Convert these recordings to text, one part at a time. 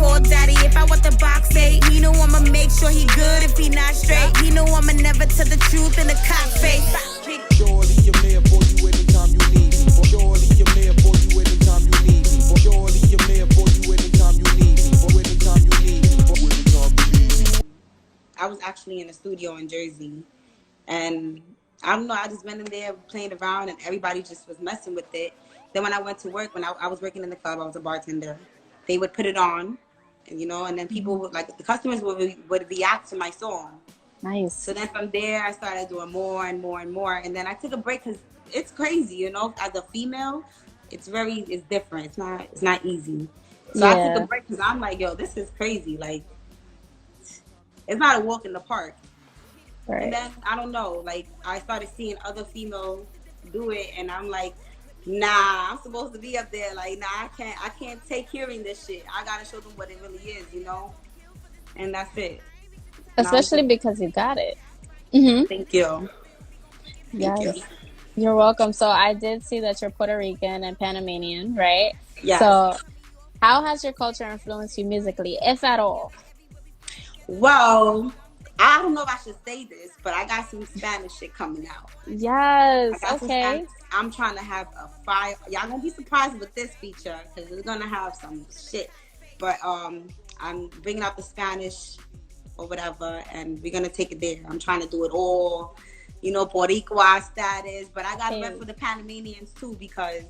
call daddy if I want the box 8. He know I'ma make sure he good if he not straight. He know I'ma never tell the truth in the cop face. Surely you're there for you anytime you need me. Surely you're there for you anytime you need me. Surely you're there for you anytime you need me. Anytime you need me. Anytime you need me. I was actually in a studio in Jersey, and I don't know, I just went in there playing around, and everybody just was messing with it. Then when I went to work, when I was working in the club, I was a bartender. They would put it on, and and then people would, like, the customers would react to my song. Nice. So then from there, I started doing more and more and more, and then I took a break because it's crazy, as a female, it's different. It's not easy. So I took a break because I'm like, yo, this is crazy. Like, it's not a walk in the park. Right. And then, I don't know, like, I started seeing other females do it, and I'm like, nah, I'm supposed to be up there. Like, nah, I can't take hearing this shit. I gotta show them what it really is, And that's it. Especially because you got it. Mm-hmm. Thank you. Yes. You're welcome. So I did see that you're Puerto Rican and Panamanian, right? Yeah. So how has your culture influenced you musically, if at all? Well, I don't know if I should say this, but I got some Spanish shit coming out. Yes. Okay. I'm trying to have a fire. Y'all gonna be surprised with this feature because it's gonna have some shit. But I'm bringing out the Spanish or whatever, and we're gonna take it there. I'm trying to do it all, Boricua status. But I got to rep for the Panamanians too, because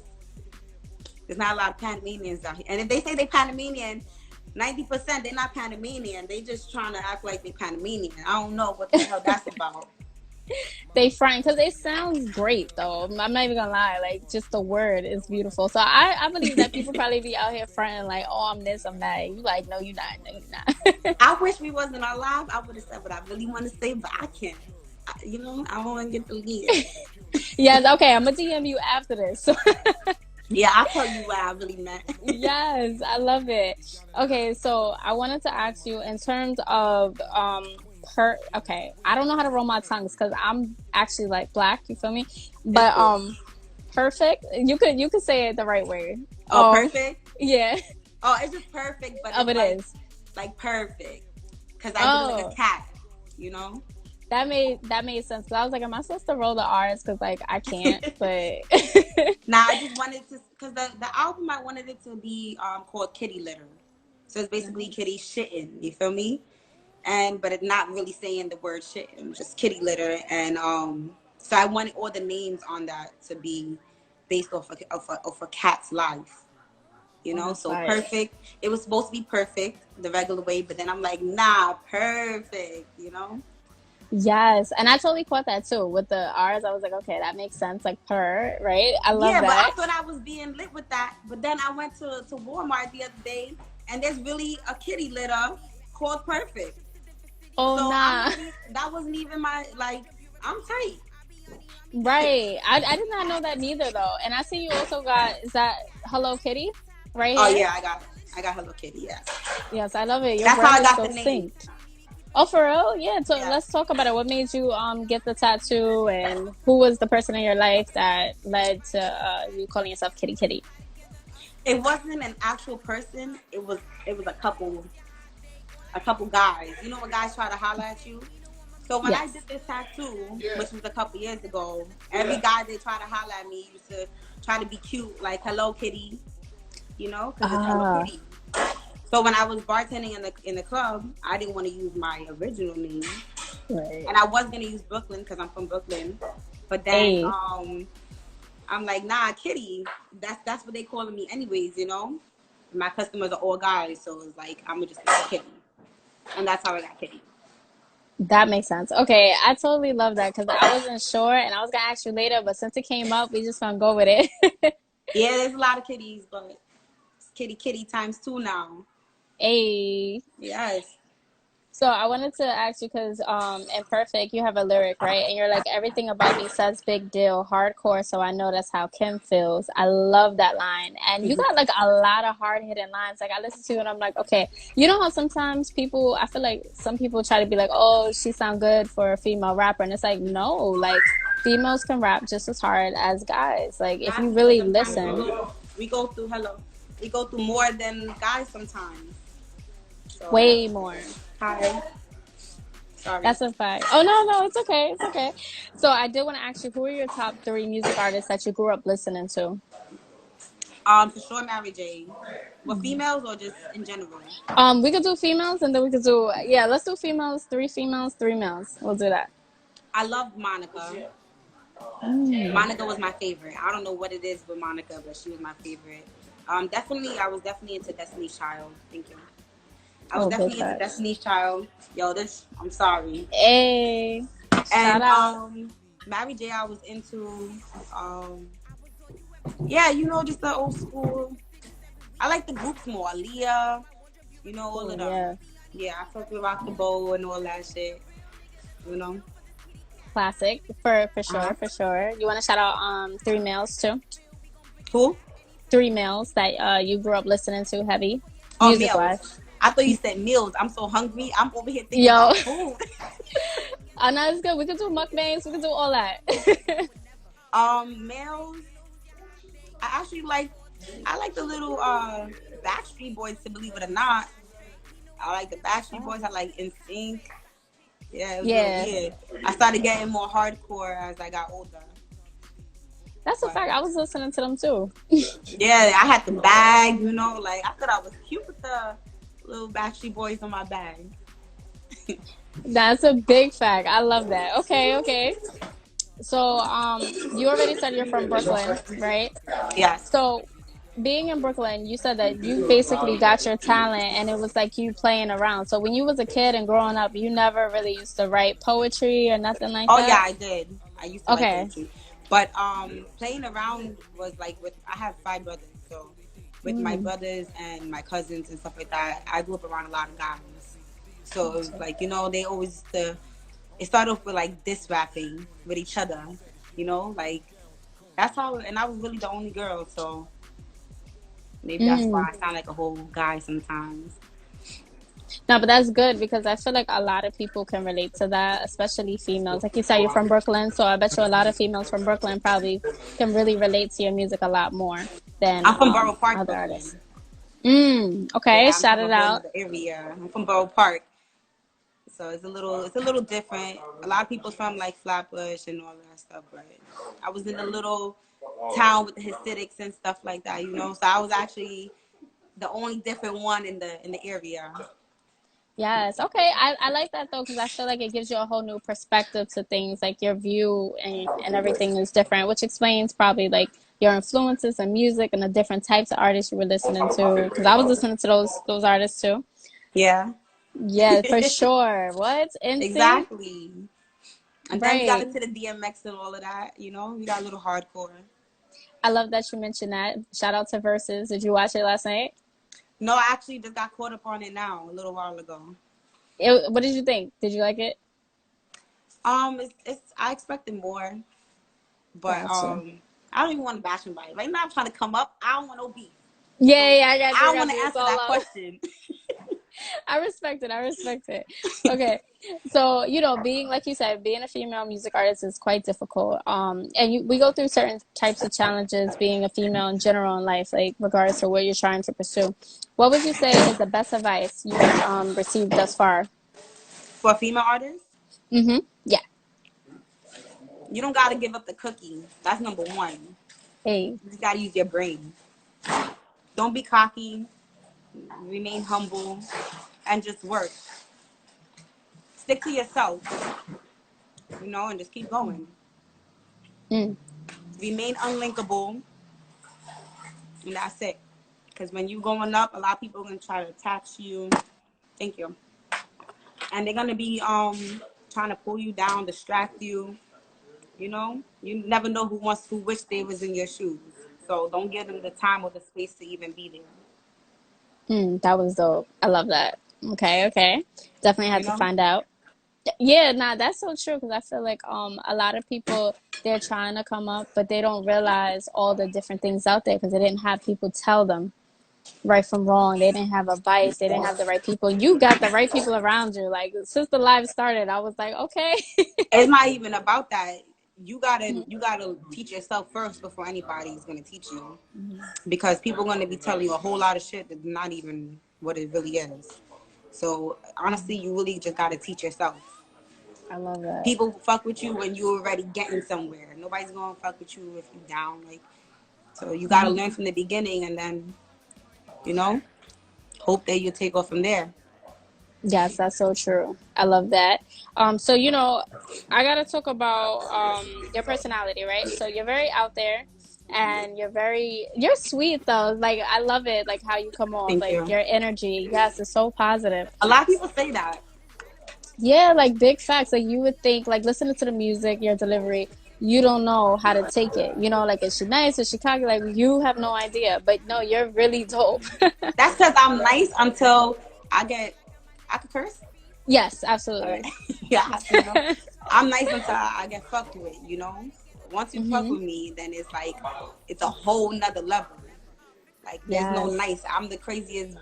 there's not a lot of Panamanians out here. And if they say they Panamanian, 90% they're not Panamanian. They just trying to act like they Panamanian. I don't know what the hell that's about. They front, because it sounds great though. I'm not even gonna lie, like, just the word is beautiful. So I believe that people probably be out here fronting like, oh, I'm this, I'm that. You like, no, you're not. I wish we wasn't on live. I would have said what I really want to say, but I can't. I want to get the lead. Yes, okay, I'm gonna DM you after this. Yeah, I'll tell you what I really meant. Yes, I love it. Okay, so I wanted to ask you in terms of okay, I don't know how to roll my tongues because I'm actually like Black, you feel me? But perfect. You could say it the right way. Oh, perfect? Yeah. Oh, it's just perfect, but it is like perfect. Because I do like a cat, That made sense. Cause I was like, am I supposed to roll the R's? Because like I can't. But nah, I just wanted to, because the album I wanted it to be called Kitty Litter. So it's basically kitty shitting. You feel me? But it's not really saying the word shitting, just kitty litter. And so I wanted all the names on that to be based off of a cat's life. So nice. Perfect. It was supposed to be perfect the regular way, but then I'm like, nah, perfect. Yes, and I totally caught that too with the R's. I was like, okay, that makes sense, like per, right? I love that. Yeah, but I thought I was being lit with that. But then I went to Walmart the other day, and there's really a kitty litter called Perfect. Oh, so nah. That wasn't even my, like, I'm tight. Right. I did not know that neither though. And I see you also got, is that Hello Kitty right here? Oh yeah, I got Hello Kitty, yeah. Yes, I love it. That's how I got the name. Synced. Oh, for real? Yeah. So let's talk about it. What made you get the tattoo, and who was the person in your life that led to you calling yourself Kitty Kitty? It wasn't an actual person. It was a couple guys. You know when guys try to holler at you? So when I did this tattoo, which was a couple years ago, every guy they try to holler at me used to try to be cute, like Hello Kitty, because it's Hello Kitty. So when I was bartending in the club, I didn't want to use my original name, right. And I was gonna use Brooklyn because I'm from Brooklyn. But then I'm like, nah, Kitty. That's what they calling me anyways, My customers are all guys, so it's like I'm just say Kitty, and that's how I got Kitty. That makes sense. Okay, I totally love that because I wasn't sure, and I was gonna ask you later, but since it came up, we just gonna go with it. Yeah, there's a lot of kitties, but it's kitty times 2 now. Hey. Yes. So I wanted to ask you because in Perfect you have a lyric, right? And you're like, everything about me says big deal, hardcore, so I know that's how Kim feels. I love that line. And you got like a lot of hard-hitting lines. Like I listen to you and I'm like, okay. You know how sometimes I feel like some people try to be like, oh, she sound good for a female rapper. And it's like, no, like females can rap just as hard as guys. Like if you really listen. We go through more than guys sometimes. So Way more. hi. Sorry. That's a fact. Oh no, it's okay. It's okay. So I did want to ask you, who are your top three music artists that you grew up listening to? For sure, Mary J. With females or just in general? We could do females and then we could do, yeah, let's do females, three males. We'll do that. I love Monica. Mm. Monica was my favorite. I don't know what it is with Monica, but she was my favorite. I was definitely into Destiny's Child. Thank you. I was Oh, big definitely into facts. Destiny's Child. Yo, I'm sorry. Hey, shout And out. Mary J. I was into yeah, just the old school. I like the groups more. Aaliyah, all Oh of them. yeah, Yeah, I fuck with Rock the Bowl and all that shit. You know. classic for Uh-huh. sure, for sure. You want to shout out three males too? Who? Three males that you grew up listening to heavy, Oh, music meals. wise. I thought you said meals. I'm so hungry. I'm over here thinking Yo, about food. I know it's good. We can do mukbangs. We can do all that. Males. I actually like. I like the little Backstreet Boys. To believe it or not, I like the Backstreet Boys. I like NSYNC. Yeah, it was real Yeah, weird. I started getting more hardcore as I got older. that's a But fact. I was listening to them too. yeah, I had the bag. Like I thought I was cute with the little Backstreet Boys on my bag. That's a big fact. I love that. Okay, okay. So, you already said you're from Brooklyn, right? Yes. So, being in Brooklyn, you said that you basically got your talent and it was like you playing around. So, when you was a kid and growing up, you never really used to write poetry or nothing like Oh yeah, that? I did. I used to like Okay. poetry, but playing around was like I have 5 brothers, so with my Mm. brothers and my cousins and stuff like that, I grew up around a lot of guys. So it was like they always it started off with like diss rapping with each other, like that's how. And I was really the only girl, so maybe that's Mm. why I sound like a whole guy sometimes. No, but that's good because I feel like a lot of people can relate to that, especially females. Like you said, you're from Brooklyn, so I bet you a lot of females from Brooklyn probably can really relate to your music a lot more than I'm from Borough Park, other artists. Brooklyn. Okay, Yeah, I'm shout from a it whole out. other area. I'm from Borough Park. So it's a little different. A lot of people from like Flatbush and all that stuff, but I was in a little town with the Hasidics and stuff like that, So I was actually the only different one in the area. Yes. Okay. I like that though because I feel like it gives you a whole new perspective to things. Like your view and everything is different, which explains probably like your influences in music and the different types of artists you were listening to. Because I was listening to those artists too. Yeah. Yeah, for sure. What? NSYNC? Exactly. And then we got Right. into the DMX and all of that, We got a little hardcore. I love that you mentioned that. Shout out to Versus. Did you watch it last night? No, I actually just got caught up on it now, a little while ago. What did you think? Did you like it? It's I expected more, but Gotcha. I don't even want to bash anybody. Right now, I'm trying to come up. I don't want no beef, Yeah, so yeah, I got you. I I don't got want you. to It's answer all that love. question. I respect it. I respect it. Okay. So, being, like you said, being a female music artist is quite difficult. And we go through certain types of challenges being a female in general in life, like regardless of what you're trying to pursue. What would you say is the best advice you've received thus far? For a female artist, Mm-hmm. Yeah. you don't gotta give up the cookie. That's number one. Hey. You just gotta use your brain. Don't be cocky. Remain humble, and just work. Stick to yourself, and just keep going. Mm. Remain unlinkable, and that's it. Because when you're going up, a lot of people are gonna try to attach you. Thank you. And they're gonna be trying to pull you down, distract you. You never know who wish they was in your shoes. So don't give them the time or the space to even be there. That was dope. I love that. Okay, okay. Definitely You had to know? find out. Yeah, nah, that's so true because I feel like a lot of people they're trying to come up, but they don't realize all the different things out there because they didn't have people tell them right from wrong. They didn't have advice. They didn't have the right people. You got the right people around you. Like since the live started, I was like, okay. It's not even about that. You gotta teach yourself first before anybody is gonna teach you. Because people are gonna be telling you a whole lot of shit that's not even what it really is. So honestly, you really just gotta teach yourself. I love that. People fuck with you when you're already getting somewhere. Nobody's gonna fuck with you if you down. Like, so you gotta learn from the beginning, and then, you know, hope that you take off from there. Yes, that's so true. I love that. So I gotta talk about your personality, right? So you're very out there, and you're sweet though. Like I love it, like how you come off, Thank like you. your energy. Yes, it's so positive. A lot of people say that. Yeah, like big facts. Like you would think, like listening to the music, your delivery, you don't know how to take it. Like is she nice? Is she cocky? Like you have no idea. But no, you're really dope. That's because I'm nice until I could curse. Yes, All right. absolutely. Yeah, I'm nice until I get fucked with. Once you fuck Hmm. with me, then it's like it's a whole nother level. Like there's no Yes. nice. I'm the craziest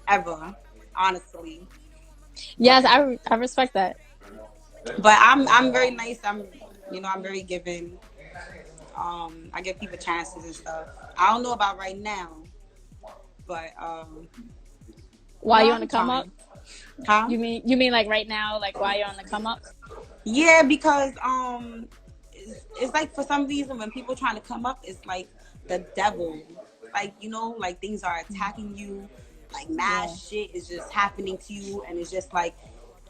ever, honestly. Yes, I respect that. But I'm very nice. I'm very giving. I give people chances and stuff. I don't know about right now, but While you're I'll on be the come up, fine. Huh? you mean like right now, like while you're on the come up? Yeah, because it's like for some reason when people trying to come up, it's like the devil. Like like things are attacking you, like mad Yeah. shit is just happening to you, and it's just like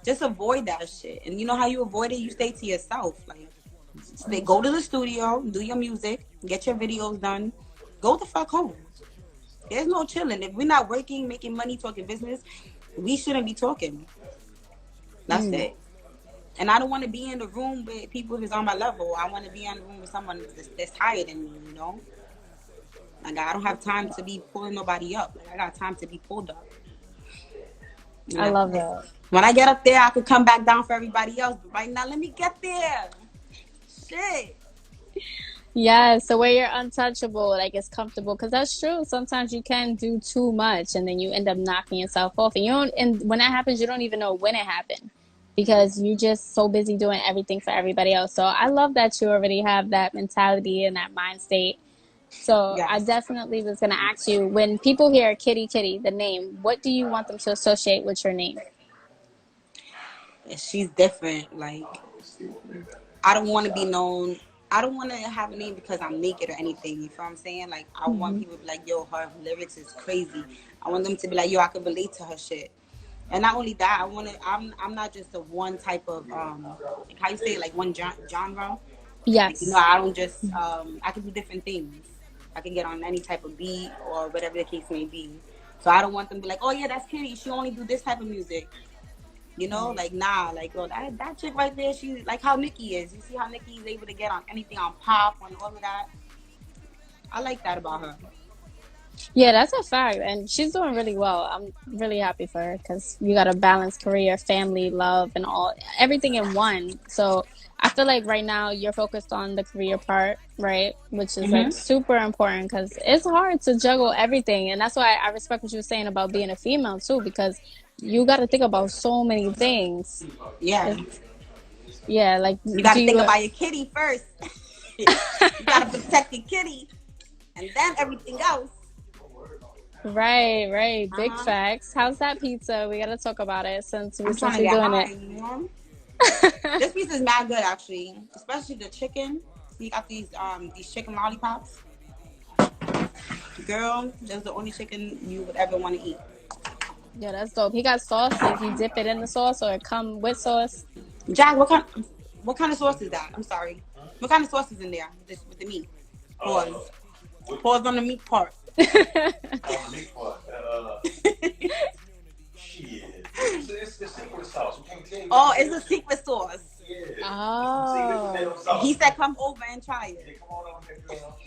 just avoid that shit. And you know how you avoid it? You stay to yourself. Like go to the studio, do your music, get your videos done, go the fuck home. There's no chilling. If we're not working, making money, talking business, we shouldn't be talking. That's Mm. it. And I don't want to be in the room with people who's on my level. I want to be in the room with someone that's higher than me. Like I don't have time to be pulling nobody up. Like I got time to be pulled up. I love that. When I get up there, I could come back down for everybody else. But right now, let me get there. Shit. Yeah, so where you're untouchable, like it's comfortable, because that's true. Sometimes you can do too much, and then you end up knocking yourself off, and you don't. And when that happens, you don't even know when it happened, because you're just so busy doing everything for everybody else. So I love that you already have that mentality and that mind state. So I Yes. definitely was gonna ask you, when people hear Kitty Kitty, the name, what do you want them to associate with your name? She's different. Like I don't want to be known. I don't want to have a name because I'm naked or anything. You feel what I'm saying? Like I want Hmm. people to be like, yo, her lyrics is crazy. I want them to be like, yo, I can relate to her shit. And not only that, I'm not just a one type of like how you say it, like one genre. Like, Yes. I don't just I can do different things. I can get on any type of beat or whatever the case may be. So I don't want them to be like, oh yeah, that's Kitty. She only do this type of music. Like nah, like oh that chick right there, she like how Nicki is. You see how Nicki is able to get on anything, on pop, on all of that. I like that about her. Yeah, that's a fact, and she's doing really well. I'm really happy for her because you got a balanced career, family, love, and everything in one. So I feel like right now you're focused on the career part, right? Which is like Hmm. super important because it's hard to juggle everything, and that's why I respect what you were saying about being a female too, because you got to think about so many things. Yeah, It's, yeah, like you got do to think you? about your kitty first. You got to protect your kitty, and then everything else. Right, right. Big Uh-huh. facts. How's that pizza? We gotta talk about it since I'm trying since to we're get doing high. it. This piece is mad good actually, especially the chicken. You got these chicken lollipops. Girl, that's the only chicken you would ever want to eat. Yeah, that's dope. He got sauces. You dip it in the sauce or it come with sauce. Jack, what kind of sauce is that? I'm sorry. What kind of sauce is in there with the meat? Pause. Pause on the meat part. On the meat part. Shit. It's the secret sauce. We can't tell you. Oh, it's a secret sauce. Yeah. Oh. Secret potato sauce. He said, "Come over and try Yeah, it." come on over here, girl.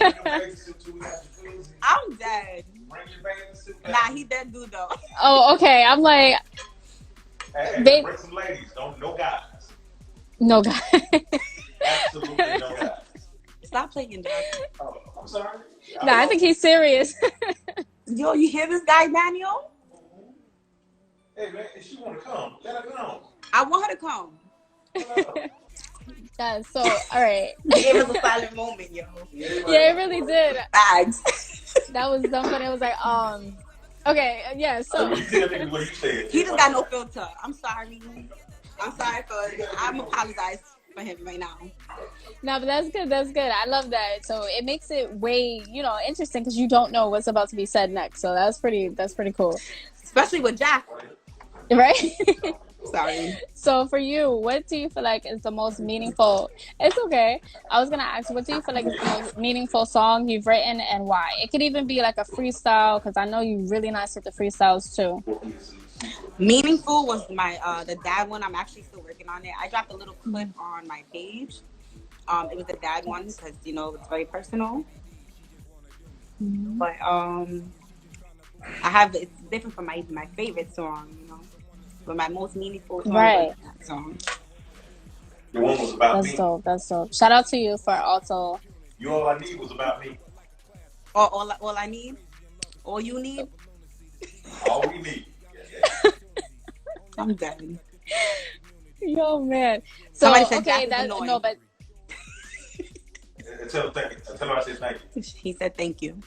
Bring your bathing suit too. We got the jacuzzi. I'm dead. Bring your bathing suit. Nah, he dead dude though. Oh, okay. I'm like, Hey, babe. bring some ladies. No guys. No, guy. Absolutely no guys. Stop playing, Jack. Oh, I'm sorry. Nah, I think he's serious. Yo, you hear this guy, Daniel? Hey man, if she wanna come, let her come. I want her to come. Let her. Yeah, so, all right. He gave us a silent moment, yo. Yeah, it really did. Bags. That was dumb, but it was like, Okay, yeah. So You think I think what you said. He just got no filter. I'm sorry. I'm apologize for him right now. no, but that's good. That's good. I love that. So it makes it way, interesting because you don't know what's about to be said next. So that's pretty. That's pretty cool, Especially with Jack. right? Sorry. So for you, what do you feel like is the most meaningful? It's okay. I was gonna ask, what do you feel like is the most meaningful song you've written and why? It could even be like a freestyle because I know you really nice with the freestyles too. Meaningful was my the dad one. I'm actually still working on it. I dropped a little clip on my page. It was the dad one because it's very personal. But it's different from my favorite song. But my most meaningful song Right. was that song. The one was about That's me. dope. That's dope. Shout out to you for also. You all I need was about me. All I need, all you need. All we need. Yeah. I'm done. Yo, man. So Somebody said okay, Jack is annoying. no, but Tell him I said thank you. He said thank you.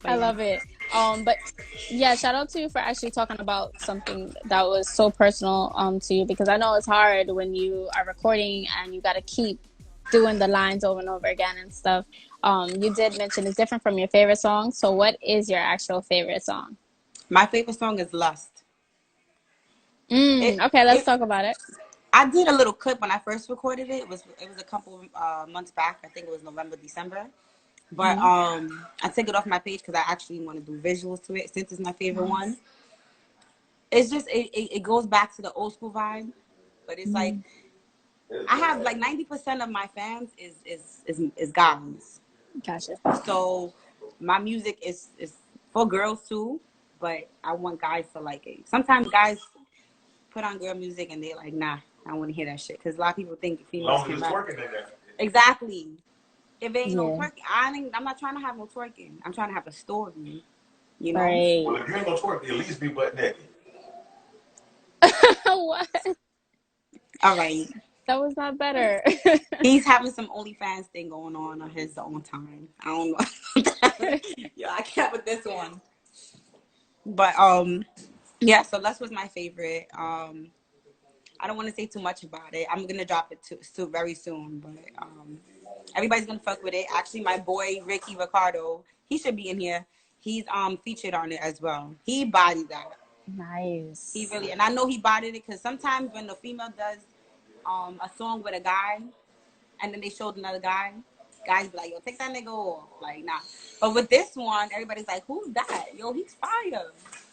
I love it. But yeah, shout out to you for actually talking about something that was so personal to you because I know it's hard when you are recording and you got to keep doing the lines over and over again and stuff. You did mention it's different from your favorite song. So what is your actual favorite song? My favorite song is Lust. Okay, let's talk about it. I did a little clip when I first recorded it. It was a couple months back. I think it was November, December. But I took it off my page because I actually want to do visuals to it since it's my favorite one. It's just it goes back to the old school vibe, but it's like I have like 90% of my fans is guys. Gotcha. So my music is for girls too, but I want guys to like it. Sometimes guys put on girl music and they're like, nah, I don't want to hear that shit because a lot of people think females Long as can it's rap. twerking in there. Exactly. If it ain't no Yeah. twerking, I'm not trying to have no twerking. I'm trying to have a story. Right. Well, if you ain't gonna twerk, at least be butt naked. What? All right. That was not better. He's having some OnlyFans thing going on his own time. I don't know. Yo, I can't with this one. But yeah. So Lust was my favorite. I don't want to say too much about it. I'm gonna drop it too very soon, but everybody's gonna fuck with it. Actually, my boy Ricky Ricardo, he should be in here. He's featured on it as well. He bodied that. Nice. He really, and I know he bodied it because sometimes when the female does a song with a guy, and then they showed another guy, guys be like, yo, take that nigga off. Like, nah. But with this one, everybody's like, who's that? Yo, he's fire.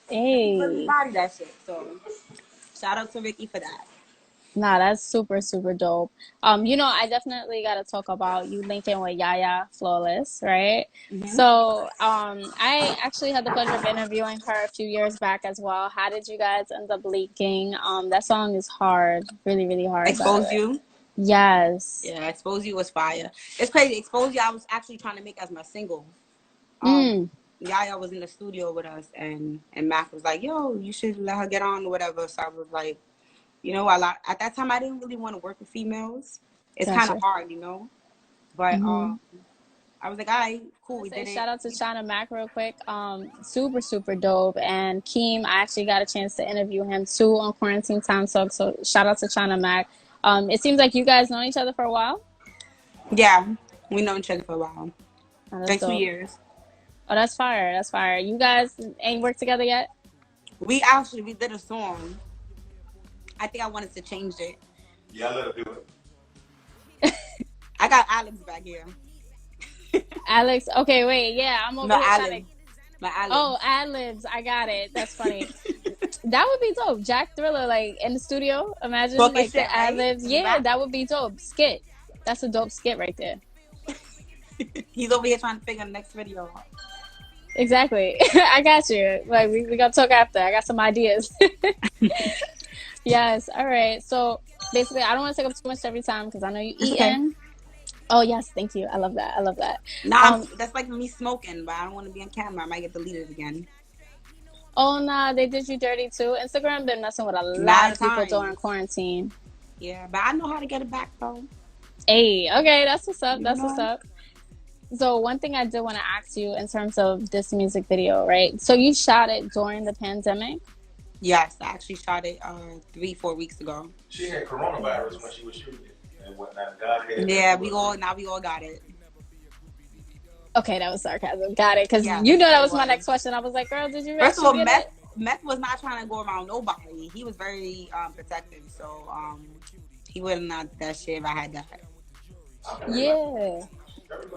He really Hey. bodied that shit. So shout out to Ricky for that. Nah, that's super, super dope. I definitely got to talk about you linking with Yaya Flawless, right? So, I actually had the pleasure of interviewing her a few years back as well. How did you guys end up linking? That song is hard, really, really hard. Expose You? Yes. Yeah, Expose You was fire. It's crazy. Expose You, I was actually trying to make as my single. Yaya was in the studio with us, and Mac was like, yo, you should let her get on or whatever. So I was like, at that time, I didn't really want to work with females. It's kind of hard, But I was like, all right, cool, we did it. Shout out to China Mac real quick. Super, super dope. And Keem, I actually got a chance to interview him too on Quarantine Time. So shout out to China Mac. It seems like you guys know each other for a while. Yeah, we know each other for a while. Like 2 years. Oh, that's fire. That's fire. You guys ain't worked together yet? We did a song. I think I wanted to change it. Yeah, let her do it. I got Alex back here. Alex. Okay, wait. Yeah, I'm over here trying to... My ad-libs. Oh, ad-libs. I got it. That's funny. That would be dope. Jack Thriller, like, in the studio. Imagine, Talking like, shit, the right? ad-libs. Yeah, that would be dope. Skit. That's a dope skit right there. He's over here trying to figure the next video out. Exactly. I got you. Like, we got to talk after. I got some ideas. Yes. All right. So, basically, I don't want to take up too much every time because I know you eating. Okay. Oh, yes. Thank you. I love that. I love that. Nah, that's like me smoking, but I don't want to be on camera. I might get deleted again. Oh, nah. They did you dirty, too. Instagram been messing with a lot of people during quarantine. Yeah, but I know how to get it back, though. Hey. Okay. That's what's up. That's what's up. So one thing I did want to ask you in terms of this music video, right? So you shot it during the pandemic? Yes, I actually shot it 3-4 weeks ago. She had coronavirus when she was shooting it and whatnot. God had Yeah, we all got it. Okay, that was sarcasm. Got it. Because Yes, you know that it was my was. next question. I was like, girl, did you First of all, actually get it? Meth was not trying to go around nobody. He was very protective, so he wouldn't not that shit if I had that. Yeah.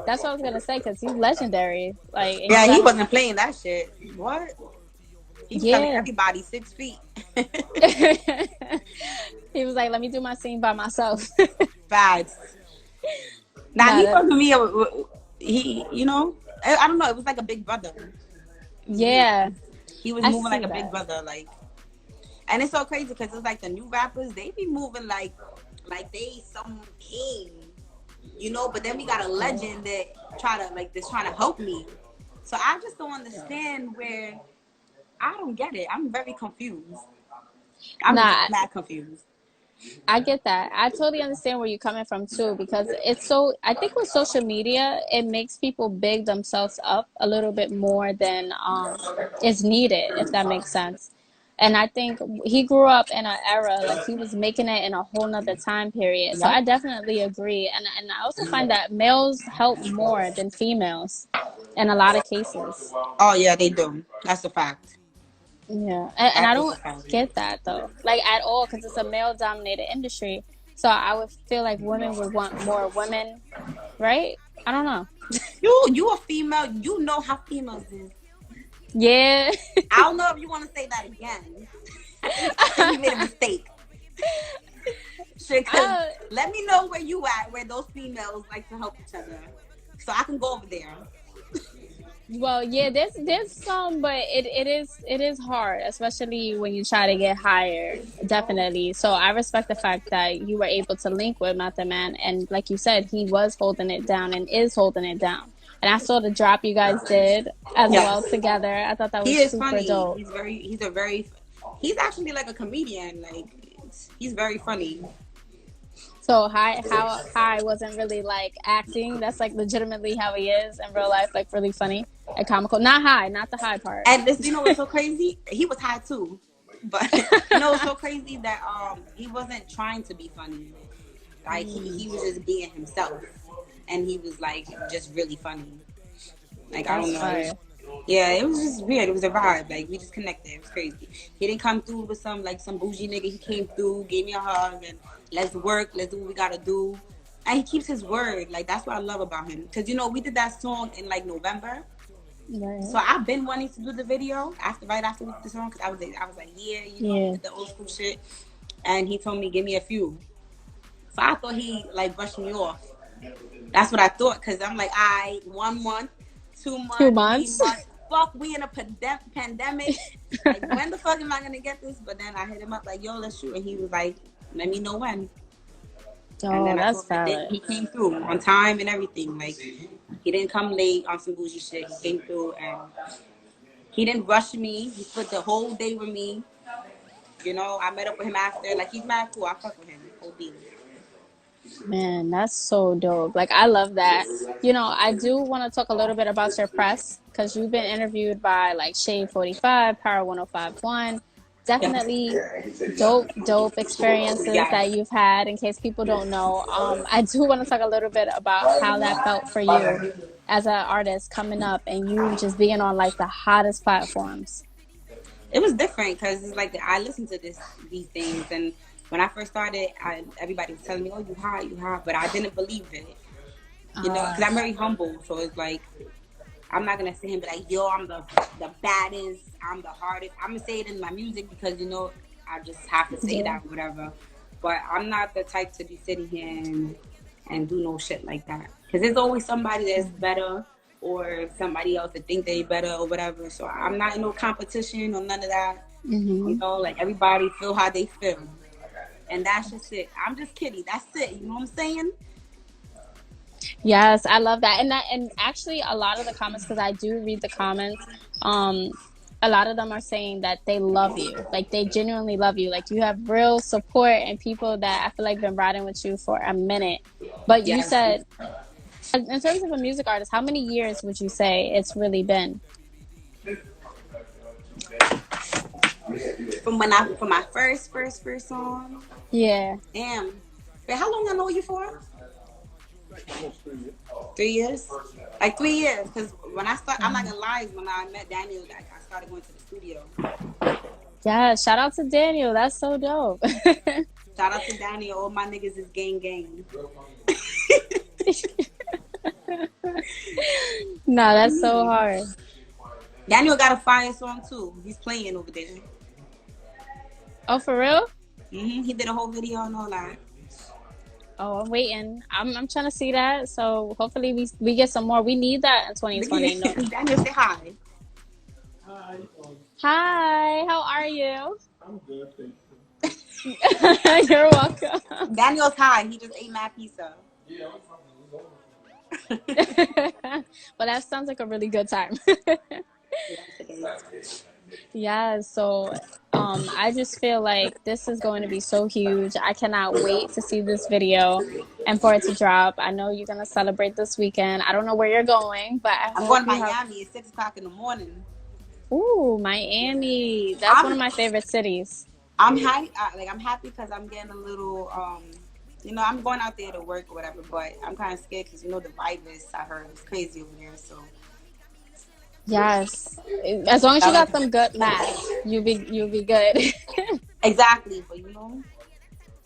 That's what I was gonna say because he's legendary. Like, and you Yeah, he got wasn't playing that shit. What? He was telling yeah. everybody 6 feet. He was like, "Let me do my scene by myself." Facts. Now Nah, he that, wasn't me. He, I don't know. It was like a big brother. yeah, He was I moving see like a big that. brother, like. And it's so crazy because it's like the new rappers, they be moving like they some king, But then we got a legend that trying to help me. So I just don't understand where I don't get it. I'm very confused. I'm just Nah, mad confused. I get that. I totally understand where you're coming from too, because it's so. I think with social media, it makes people big themselves up a little bit more than is needed, if that makes sense. And I think he grew up in an era like he was making it in a whole nother time period. So Yep. I definitely agree, and I also find that males help more than females in a lot of cases. Oh yeah, they do. That's a fact. Yeah, and I That is a don't fact. get that though, like at all, because it's a male-dominated industry. So I would feel like women would want more women, right? I don't know. You a female. You know how females is. Yeah, I don't know if you want to say that again. I think you made a mistake. Shit, uh, let me know where you at, where those females like to help each other, so I can go over there. well, yeah, there's some, but it is hard, especially when you try to get hired. Definitely. So I respect the fact that you were able to link with Method Man, and like you said, he was holding it down and is holding it down. And I saw the drop you guys did as well Yes, together. I thought that he was is super funny. dope. He's actually like a comedian. Like he's very funny. So how High wasn't really like acting. That's like legitimately how he is in real life, like really funny and comical. Not high, not the high part. And this, what's so crazy? He was high too, but it's so crazy that he wasn't trying to be funny. Like he was just being himself, and he was like just really funny. Like I That's don't know. fire. Yeah, it was just weird. It was a vibe. Like we just connected. It was crazy. He didn't come through with some bougie nigga. He came through, gave me a hug, and let's work. Let's do what we gotta do. And he keeps his word. Like that's what I love about him. Cause we did that song in like November. Right. So I've been wanting to do the video right after we did the song. Cause I was like, yeah, Yeah. the old school shit. And he told me give me a few. So I thought he like brushed me off. That's what I thought. Cause I'm like, 1 month. 2 months, 2 3 months. months. Fuck, we in a pandemic. Like, when the fuck am I gonna get this? But then I hit him up like, yo, let's shoot. And he was like, let me know when. And Oh, then I that's told him valid. he came through on time and everything. Like, he didn't come late on some bougie shit. He came through and he didn't rush me. He spent the whole day with me. I met up with him after. Like, he's mad cool. I fuck with him. OD. Man, that's so dope. Like, I love that. I do want to talk a little bit about your press because you've been interviewed by like Shade 45, Power 1051. Definitely dope experiences that Yes. you've had. In case people don't know, I do want to talk a little bit about how that felt for you as an artist coming up and you just being on like the hottest platforms. It was different because it's like I listened to these things, and when I first started, everybody was telling me, "Oh, you hot," but I didn't believe it, because I'm very humble. So it's like I'm not gonna sit here and be like, "Yo, I'm the baddest, I'm the hardest." I'm gonna say it in my music because I just have to say that or whatever. But I'm not the type to be sitting here and do no shit like that because there's always somebody that's better. Or somebody else that think they better or whatever. So I'm not in no competition or none of that. Like everybody feel how they feel. And that's just it. I'm just kidding. That's it. You know what I'm saying? Yes, I love that. And actually a lot of the comments, because I do read the comments, a lot of them are saying that they love you. Like they genuinely love you. Like you have real support and people that I feel like been riding with you for a minute. But you Yes. said In terms of a music artist, how many years would you say it's really been? From my first song. Yeah. Damn. Wait, how long I know you for? 3 years? Like 3 years. Because when I start, I'm not gonna lie, when I met Daniel, I started going to the studio. Yeah, shout out to Daniel. That's so dope. Shout out to Daniel. All my niggas is gang. No, that's so hard. Daniel got a fire song too. He's playing over there. Oh, for real? He did a whole video and all that. Oh, I'm waiting. I'm trying to see that. So hopefully we get some more. We need that in 2020. No. Daniel, say hi. Hi, how are you? I'm good, thank you. You're welcome. Daniel's high. He just ate mad pizza. Yeah, Well, that sounds like a really good time. Yeah, so I just feel like this is going to be so huge. I cannot wait to see this video and for it to drop. I know you're gonna celebrate this weekend. I don't know where you're going, but I'm going to Miami at 6 o'clock in the morning. Ooh, Miami. That's one of my favorite cities. I'm happy. I'm happy because I'm getting a little. I'm going out there to work or whatever, but I'm kind of scared because the virus I heard is crazy over there. So. Yes, as long as you got some good masks, you'll be good. Exactly, but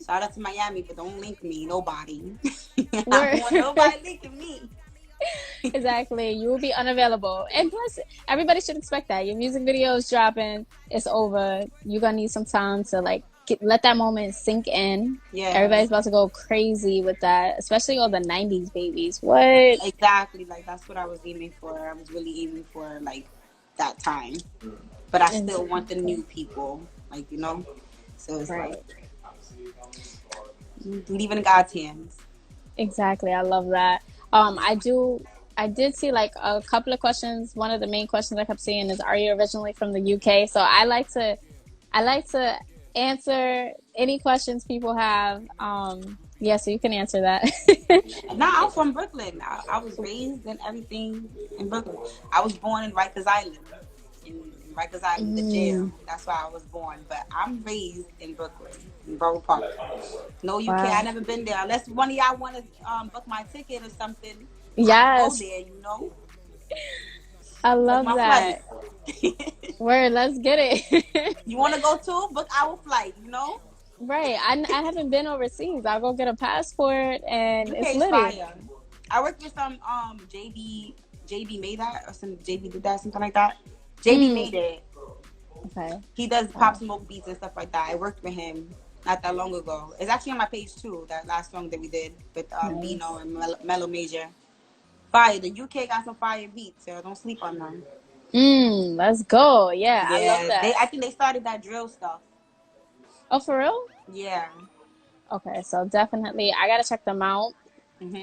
shout out to Miami, but don't link me, nobody. I don't want nobody linking me. Exactly, you will be unavailable, and plus, everybody should expect that your music video is dropping. It's over. You're gonna need some time to let that moment sink in. Yeah, everybody's about to go crazy with that, especially all the 90s babies. What? Exactly, that's what I was aiming for. I was really aiming for that time, but I still want the new people, so it's right. Leaving in God's hands. Exactly, I love that. I did see a couple of questions. One of the main questions I kept seeing is, are you originally from the UK? So I like to answer any questions people have. So you can answer that. I'm from Brooklyn. I was raised and everything in Brooklyn. I was born in Rikers Island. Rikers Island, the jail. That's where I was born. But I'm raised in Brooklyn, in Borough Park. No UK. Wow. I never been there. Unless one of y'all want to book my ticket or something. Yes. I'll go there, I love that. Word, let's get it. You want to go too? Book our flight, Right. I haven't been overseas. I'll go get a passport and it's lit. I worked with some JB made that, or some JB did that, something like that. JB made it. Okay. He does Pop Smoke beats and stuff like that. I worked with him not that long ago. It's actually on my page too, that last song that we did with Bino and Mellow Major. Fire. The UK got some fire beats, so don't sleep on them. Let's go. Yeah, I love that. I think they started that drill stuff. Oh, for real? Yeah. Okay, so definitely I gotta check them out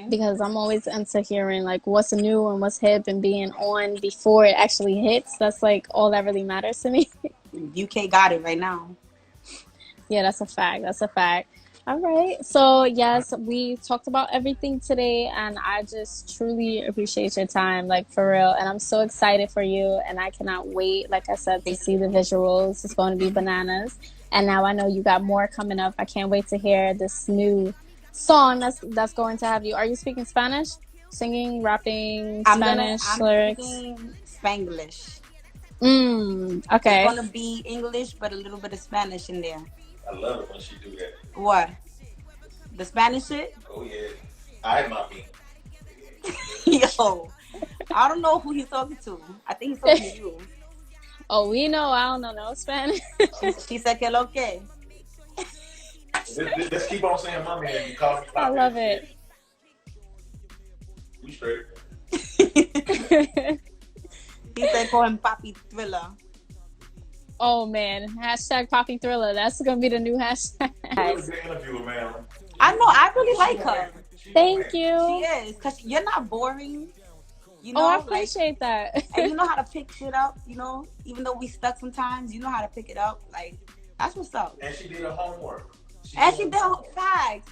because I'm always into hearing what's new and what's hip and being on before it actually hits. That's all that really matters to me. UK got it right now. Yeah, that's a fact. All right. So, yes, we talked about everything today, and I just truly appreciate your time, for real. And I'm so excited for you, and I cannot wait, like I said, to see the visuals. It's going to be bananas. And now I know you got more coming up. I can't wait to hear this new song that's going to have you. Are you speaking Spanish? Singing, rapping, Spanish lyrics? I'm speaking Spanglish. Okay. It's going to be English, but a little bit of Spanish in there. I love it when she do that. What? The Spanish shit? Oh, yeah. I might be. Yo, I don't know who he's talking to. I think he's talking to you. Oh, we know. I don't know no Spanish. She said que lo que. Let's keep on saying mommy and you call me Poppy. I love it. We straight. He said call him Poppy Thriller. Oh man, hashtag Poppy Thriller. That's gonna be the new hashtag. Good interviewer, man. I know. I really like her. Thank you. She is, because you're not boring. I appreciate that. And you know how to pick shit up, even though we stuck sometimes, you know how to pick it up. That's what's up. And she did her homework. She did her facts.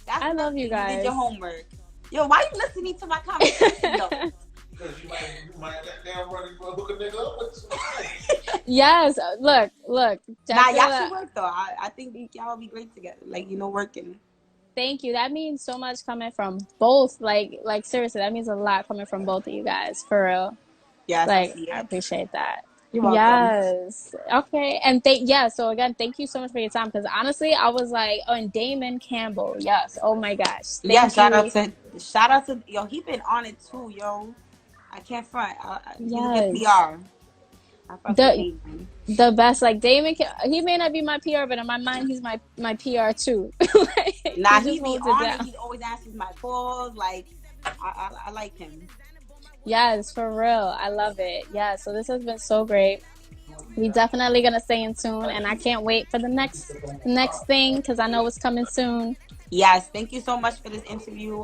I love you guys. You did your homework. Yo, why you listening to my conversation though? Because you might goddamn run and hook a nigga up with somebody. Yes, look, Nah, y'all Jacqueline, should work though. I think y'all will be great together. Like, working. thank you. That means so much coming from both. Like seriously, that means a lot coming from both of you guys, for real. Yes, I Like, see I it. appreciate that. You're welcome. Yes. Okay. And so again, thank you so much for your time. Because honestly, I was like, oh, and Damon Campbell. Yes. Oh my gosh. Yeah, Thank you. shout out to yo. He been on it too, yo. I can't front. He's a good Yes. PR. I fuck with The Damon. the best. Like Damon, he may not be my PR, but in my mind, he's my PR too. Like, Nah, he he just be holds it on it. down. He always answers my calls. Like, I like him. Yes, for real. I love it. Yeah. So this has been so great. We definitely gonna stay in tune, and I can't wait for the next thing because I know it's coming soon. Yes, thank you so much for this interview.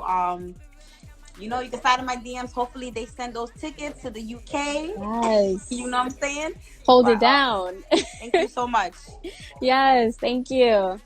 You can slide in my DMs. Hopefully, they send those tickets to the UK. Yes. You know what I'm saying? Hold it But down. thank you so much. Yes, thank you.